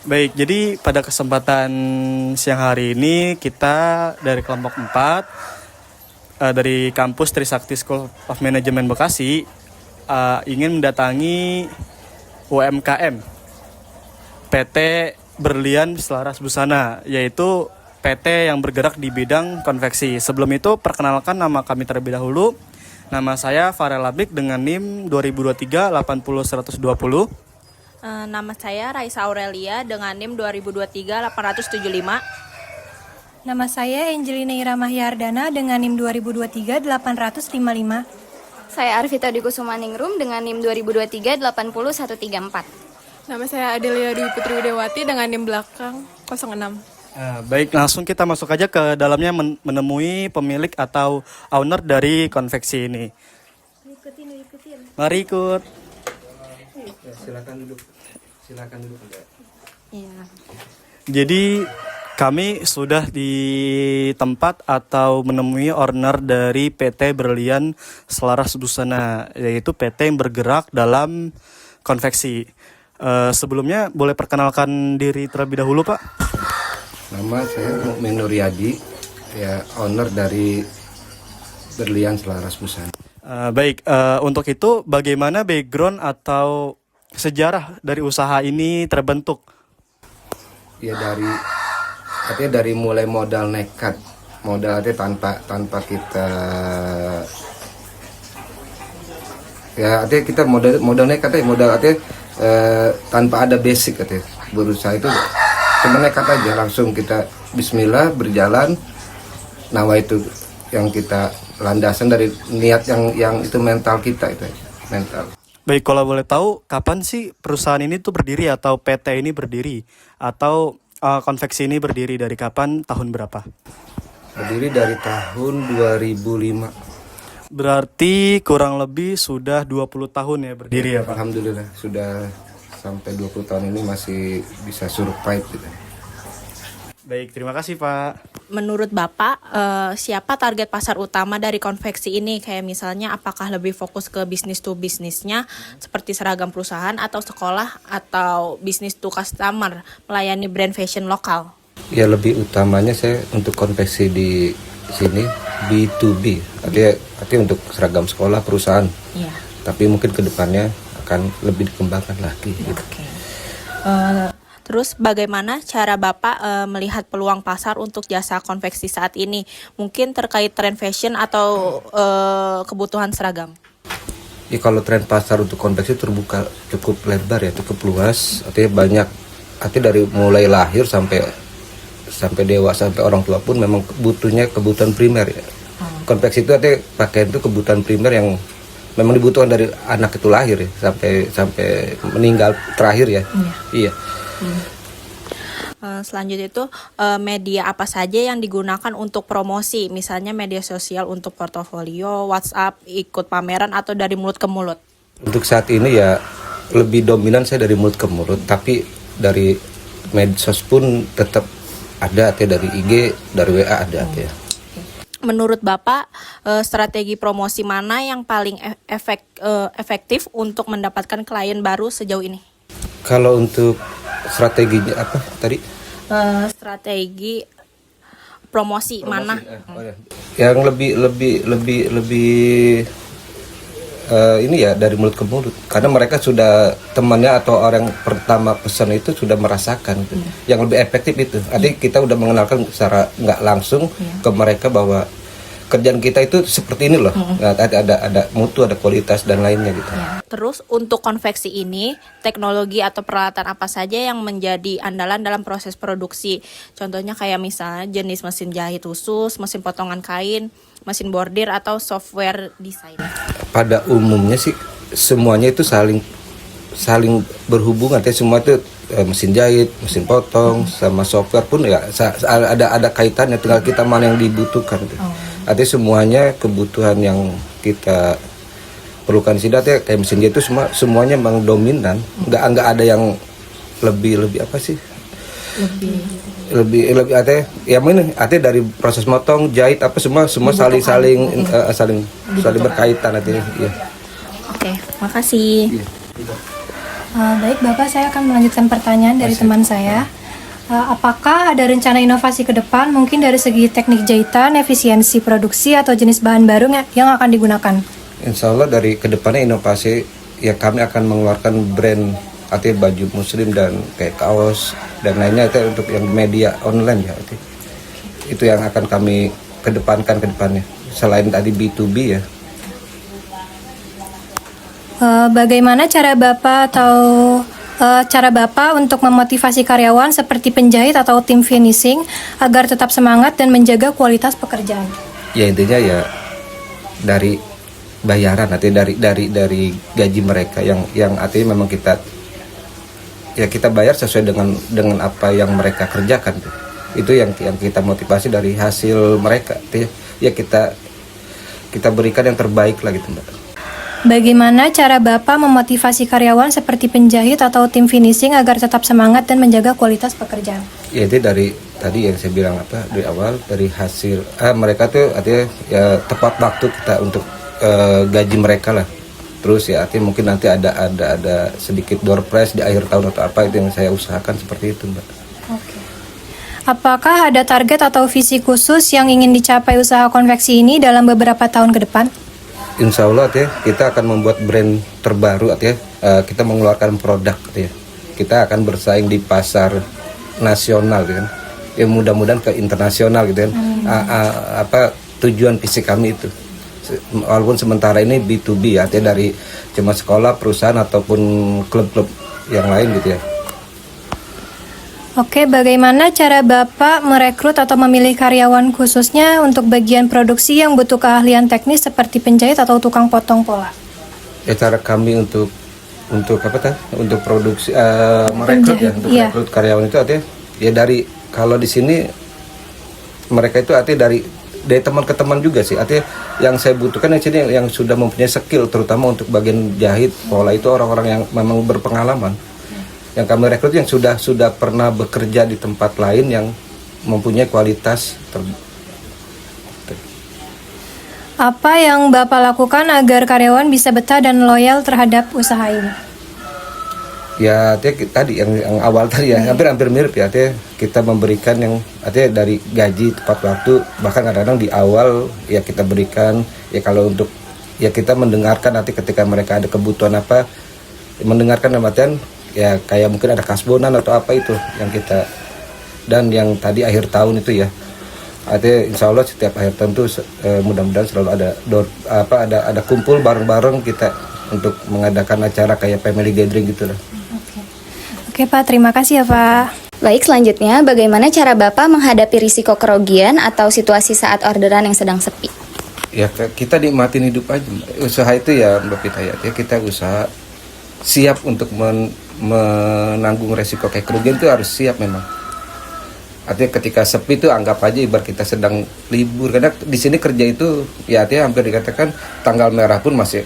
Baik, jadi pada kesempatan siang hari ini kita dari kelompok 4 dari kampus Trisakti School of Management Bekasi ingin mendatangi UMKM PT Berlian Selaras Busana, yaitu PT yang bergerak di bidang konveksi. Sebelum itu perkenalkan nama kami terlebih dahulu. Nama saya Farel Labik dengan NIM 2023 80120. Nama saya Raisa Aurelia dengan NIM 2023 875. Nama saya Angelina Iramahyardana dengan NIM 2023 855. Saya Arvita Dikusuma Ningrum dengan NIM 2023 80134. Nama saya Adelia Dwi Putri Widewati dengan NIM belakang 06. Baik, langsung kita masuk aja ke dalamnya menemui pemilik atau owner dari konveksi ini. Ikutin. Mari ikut. Silakan duduk. Mbak. Iya. Jadi kami sudah di tempat atau menemui owner dari PT Berlian Selaras Busana, yaitu PT yang bergerak dalam konveksi. Sebelumnya boleh perkenalkan diri terlebih dahulu, Pak? Nama saya Mukmin Nuryadi, ya owner dari Berlian Selaras Busana. Baik, untuk itu bagaimana background atau sejarah dari usaha ini terbentuk? Ya artinya dari mulai modal nekat, modal artinya tanpa kita, ya artinya kita modal nekat ya, modal artinya tanpa ada basic artinya berusaha itu cuma nekat aja, langsung kita Bismillah berjalan. Nawa itu yang kita landasan dari niat yang itu mental kita itu mental. Baik, kalau boleh tahu kapan sih perusahaan ini tuh berdiri atau PT ini berdiri atau konveksi ini berdiri dari kapan, tahun berapa? Berdiri dari tahun 2005. Berarti kurang lebih sudah 20 tahun ya berdiri ya, Pak? Alhamdulillah sudah sampai 20 tahun ini masih bisa survive gitu. Baik, terima kasih, Pak. Menurut Bapak, siapa target pasar utama dari konveksi ini? Kayak misalnya apakah lebih fokus ke bisnis to bisnisnya seperti seragam perusahaan atau sekolah, atau bisnis to customer melayani brand fashion lokal? Ya lebih utamanya saya untuk konveksi di sini B2B, artinya untuk seragam sekolah perusahaan. Iya. Tapi mungkin kedepannya akan lebih dikembangkan lagi. Gitu. Oke. Terus bagaimana cara Bapak melihat peluang pasar untuk jasa konveksi saat ini? Mungkin terkait tren fashion atau kebutuhan seragam? Ya kalau tren pasar untuk konveksi terbuka cukup lebar ya, cukup luas. Artinya banyak, artinya dari mulai lahir sampai dewasa sampai orang tua pun memang butuhnya kebutuhan primer ya. Konveksi itu artinya pakaian itu kebutuhan primer yang memang dibutuhkan dari anak itu lahir ya, sampai meninggal terakhir ya. Iya. Selanjutnya itu media apa saja yang digunakan untuk promosi, misalnya media sosial untuk portofolio, WhatsApp, ikut pameran, atau dari mulut ke mulut? Untuk saat ini ya lebih dominan saya dari mulut ke mulut, tapi dari medsos pun tetap ada, dari IG, dari WA ada ya. Menurut Bapak, strategi promosi mana yang paling efektif untuk mendapatkan klien baru sejauh ini? Kalau untuk strateginya apa tadi? Strategi promosi mana? Yang lebih ini ya dari mulut ke mulut, karena mereka sudah temannya atau orang pertama pesan itu sudah merasakan gitu. Yang lebih efektif itu. Artinya kita udah mengenalkan secara nggak langsung ke mereka bahwa kerjaan kita itu seperti ini loh. Ada mutu, ada kualitas dan lainnya gitu. Terus untuk konveksi ini, teknologi atau peralatan apa saja yang menjadi andalan dalam proses produksi? Contohnya kayak misalnya jenis mesin jahit khusus, mesin potongan kain, mesin bordir, atau software desain. Pada umumnya sih semuanya itu saling berhubungan. Semua itu mesin jahit, mesin potong, sama software pun ya ada kaitannya. Tinggal kita mana yang dibutuhkan. Artinya semuanya kebutuhan yang kita perlukan di sini, kayak mesin jahit itu semuanya memang dominan. Nggak ada yang lebih apa sih? Lebih artinya ya ini artinya dari proses motong, jahit apa semua saling berkaitan artinya. Iya. Oke, makasih. Baik Bapak, saya akan melanjutkan pertanyaan dari teman saya. Apakah ada rencana inovasi ke depan mungkin dari segi teknik jahitan, efisiensi produksi atau jenis bahan baru yang akan digunakan? Insya Allah dari kedepannya inovasi ya kami akan mengeluarkan brand artinya baju muslim dan kayak kaos dan lainnya itu untuk yang media online ya itu yang akan kami kedepankan ke depannya selain tadi B2B ya. Bagaimana cara Bapak untuk memotivasi karyawan seperti penjahit atau tim finishing agar tetap semangat dan menjaga kualitas pekerjaan? Ya intinya ya dari bayaran artinya dari gaji mereka yang artinya memang kita bayar sesuai dengan apa yang mereka kerjakan tuh. Itu yang kita motivasi dari hasil mereka tuh ya kita berikan yang terbaik lah gitu Mbak. Bagaimana cara Bapak memotivasi karyawan seperti penjahit atau tim finishing agar tetap semangat dan menjaga kualitas pekerjaan? Ya itu dari tadi yang saya bilang dari awal dari hasil mereka tuh artinya ya tepat waktu kita untuk gaji mereka lah. Terus ya artinya mungkin nanti ada sedikit door prize di akhir tahun atau apa itu yang saya usahakan seperti itu Mbak. Oke. Apakah ada target atau visi khusus yang ingin dicapai usaha konveksi ini dalam beberapa tahun ke depan? Insya Allah ya kita akan membuat brand terbaru ya kita mengeluarkan produk ya kita akan bersaing di pasar nasional gitu kan ya mudah-mudahan ke internasional gitu kan tujuan visi kami itu walaupun sementara ini B2B ya dari cuma sekolah perusahaan ataupun klub-klub yang lain gitu ya. Oke, bagaimana cara Bapak merekrut atau memilih karyawan khususnya untuk bagian produksi yang butuh keahlian teknis seperti penjahit atau tukang potong pola? Ya cara kami untuk untuk produksi merekrut ya untuk merekrut karyawan itu artinya ya dari kalau di sini mereka itu artinya dari teman ke teman juga sih artinya yang saya butuhkan di sini yang sudah mempunyai skill terutama untuk bagian jahit pola itu orang-orang yang memang berpengalaman. Yang kami rekrut yang sudah pernah bekerja di tempat lain yang mempunyai kualitas Apa yang Bapak lakukan agar karyawan bisa betah dan loyal terhadap usaha ini? Ya, tadi yang awal tadi ya hampir mirip ya. Kita memberikan yang dari gaji tepat waktu bahkan kadang-kadang di awal ya kita berikan ya kalau untuk ya kita mendengarkan nanti ketika mereka ada kebutuhan apa mendengarkan artian ya kayak mungkin ada kasbonan atau apa itu yang kita dan yang tadi akhir tahun itu ya artinya insya Allah setiap akhir tahun tuh mudah-mudahan selalu ada kumpul bareng-bareng kita untuk mengadakan acara kayak family gathering gitu lah. Oke Pak, terima kasih ya Pak. Baik, selanjutnya bagaimana cara Bapak menghadapi risiko kerugian atau situasi saat orderan yang sedang sepi? Ya kita nikmatin hidup aja. Usaha itu ya Mbak Pitayat ya kita usaha siap untuk menanggung resiko kayak kerugian itu harus siap memang. Artinya ketika sepi itu anggap aja ibarat kita sedang libur karena di sini kerja itu ya artinya hampir dikatakan tanggal merah pun masih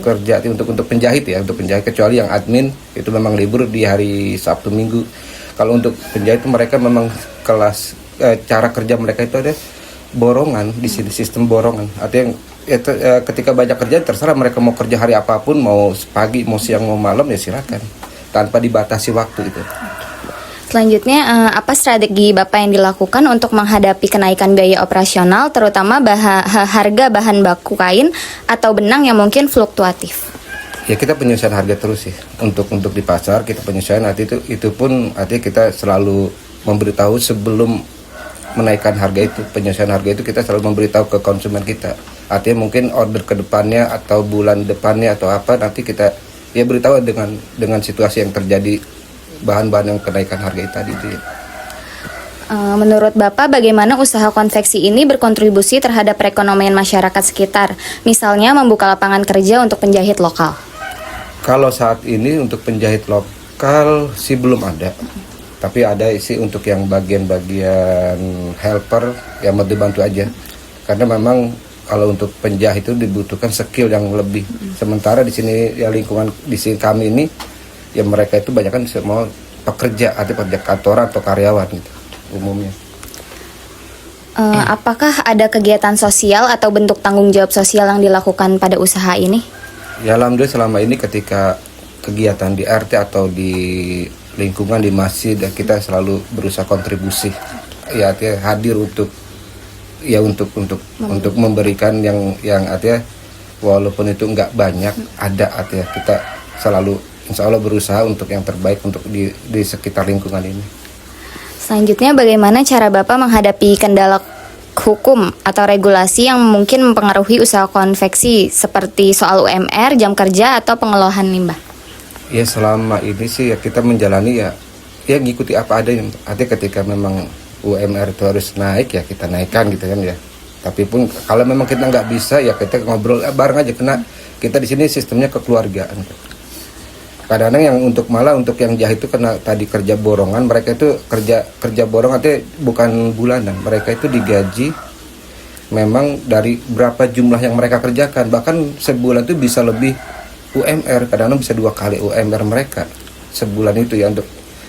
kerja untuk penjahit ya untuk penjahit kecuali yang admin itu memang libur di hari Sabtu Minggu. Kalau untuk penjahit itu mereka memang kelas cara kerja mereka itu ada borongan di sini sistem borongan. Artinya ketika banyak kerjaan terserah mereka mau kerja hari apapun mau pagi mau siang mau malam ya silakan tanpa dibatasi waktu itu. Selanjutnya, apa strategi Bapak yang dilakukan untuk menghadapi kenaikan biaya operasional terutama harga bahan baku kain atau benang yang mungkin fluktuatif? Ya kita penyesuaian harga terus sih untuk di pasar kita penyesuaian itu pun artinya kita selalu memberitahu sebelum menaikkan harga itu penyesuaian harga itu kita selalu memberitahu ke konsumen kita artinya mungkin order ke depannya atau bulan depannya atau apa nanti kita ya beritahu dengan situasi yang terjadi bahan-bahan yang kenaikan harga tadi itu ya. Menurut Bapak bagaimana usaha konveksi ini berkontribusi terhadap perekonomian masyarakat sekitar misalnya membuka lapangan kerja untuk penjahit lokal? Kalau saat ini untuk penjahit lokal sih belum ada tapi ada sih untuk yang bagian-bagian helper yang mau dibantu aja karena memang kalau untuk penjahit itu dibutuhkan skill yang lebih sementara di sini ya lingkungan di sini kami ini ya mereka itu banyak kan semua pekerja kantoran atau karyawan gitu umumnya. Apakah ada kegiatan sosial atau bentuk tanggung jawab sosial yang dilakukan pada usaha ini? Ya alhamdulillah selama ini ketika kegiatan di RT atau di lingkungan di masjid, ya kita selalu berusaha kontribusi, ya artinya hadir untuk memberikan yang artinya walaupun itu nggak banyak, ada artinya kita selalu insya Allah berusaha untuk yang terbaik untuk di sekitar lingkungan ini. Selanjutnya, bagaimana cara Bapak menghadapi kendala hukum atau regulasi yang mungkin mempengaruhi usaha konveksi seperti soal UMR, jam kerja, atau pengelolaan limbah? Ya selama ini sih ya kita menjalani ya ngikuti apa adanya. Artinya ketika memang UMR itu harus naik ya kita naikkan gitu kan ya. Tapi pun kalau memang kita nggak bisa ya kita ngobrol bareng aja, karena kita di sini sistemnya kekeluargaan. Kadang-kadang yang malah untuk yang jahit itu karena tadi kerja borongan, mereka itu kerja borong artinya bukan bulanan, mereka itu digaji memang dari berapa jumlah yang mereka kerjakan, bahkan sebulan itu bisa lebih UMR, kadang-kadang bisa 2 kali UMR mereka sebulan itu ya.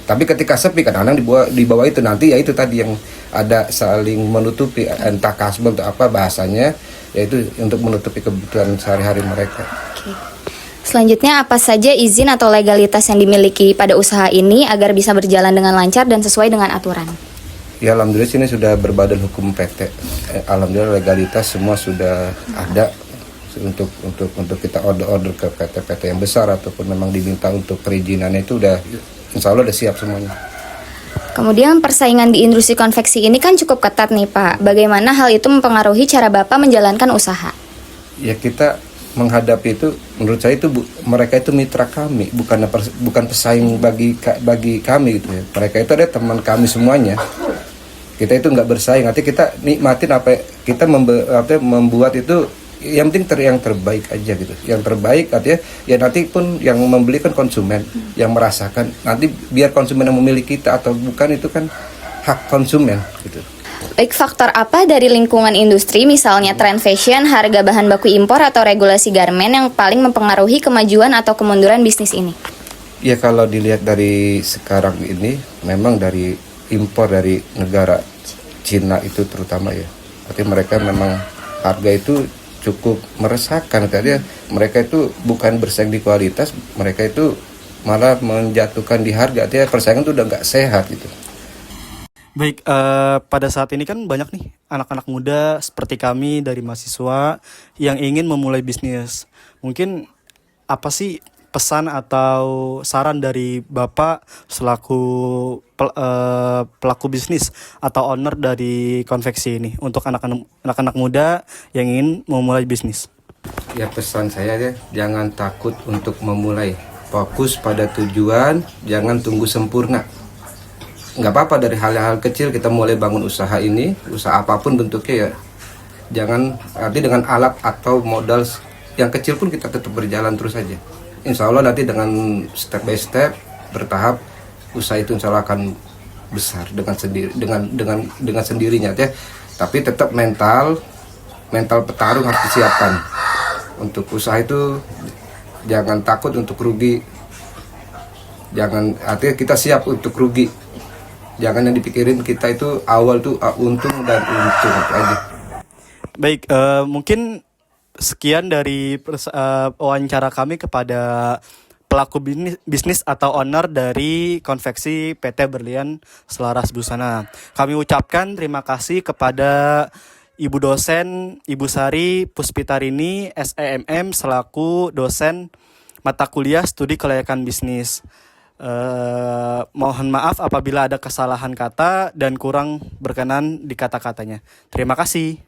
Tapi ketika sepi kadang-kadang di bawah itu nanti ya itu tadi yang ada saling menutupi, entah kasbon atau apa bahasanya, yaitu untuk menutupi kebutuhan sehari-hari mereka. Selanjutnya, apa saja izin atau legalitas yang dimiliki pada usaha ini agar bisa berjalan dengan lancar dan sesuai dengan aturan? Ya alhamdulillah sini sudah berbadan hukum PT. Alhamdulillah legalitas semua sudah ada untuk kita order ke PT-PT yang besar ataupun memang diminta untuk perizinannya itu udah insya Allah udah siap semuanya. Kemudian persaingan di industri konveksi ini kan cukup ketat nih Pak. Bagaimana hal itu mempengaruhi cara Bapak menjalankan usaha? Ya kita menghadapi itu, menurut saya itu mereka itu mitra kami, bukan pesaing bagi kami gitu ya. Mereka itu ada teman kami semuanya. Kita itu nggak bersaing, artinya kita nikmatin kita membuat itu yang penting yang terbaik aja gitu. Yang terbaik artinya ya nanti pun yang membeli kan konsumen yang merasakan. Nanti biar konsumen yang memilih kita atau bukan itu kan hak konsumen gitu. Baik, faktor apa dari lingkungan industri, misalnya tren fashion, harga bahan baku impor, atau regulasi garmen yang paling mempengaruhi kemajuan atau kemunduran bisnis ini? Ya kalau dilihat dari sekarang ini, memang dari impor dari negara Cina itu terutama ya. Artinya mereka memang harga itu cukup meresahkan. Artinya mereka itu bukan bersaing di kualitas, mereka itu malah menjatuhkan di harga. Artinya persaingan itu udah nggak sehat gitu. Baik, pada saat ini kan banyak nih anak-anak muda seperti kami dari mahasiswa yang ingin memulai bisnis. Mungkin apa sih pesan atau saran dari Bapak selaku pelaku bisnis atau owner dari konveksi ini untuk anak-anak muda yang ingin memulai bisnis? Ya pesan saya ya, jangan takut untuk memulai. Fokus pada tujuan, jangan tunggu sempurna. Nggak apa-apa dari hal-hal kecil kita mulai bangun usaha ini, usaha apapun bentuknya ya. Jangan nanti dengan alat atau modal yang kecil pun kita tetap berjalan terus saja. Insya Allah nanti dengan step by step bertahap usaha itu insya Allah akan besar dengan sendirinya ya. Tapi tetap mental petarung harus disiapkan. Untuk usaha itu jangan takut untuk rugi. Artinya kita siap untuk rugi. Jangan yang dipikirin kita itu awal tuh untung dan untung aja. Baik, mungkin sekian dari wawancara kami kepada pelaku bisnis atau owner dari konveksi PT Berlian Selaras Busana. Kami ucapkan terima kasih kepada Ibu dosen Ibu Sari Puspitarini SEMM selaku dosen mata kuliah studi kelayakan bisnis. Mohon maaf apabila ada kesalahan kata dan kurang berkenan di kata-katanya. Terima kasih.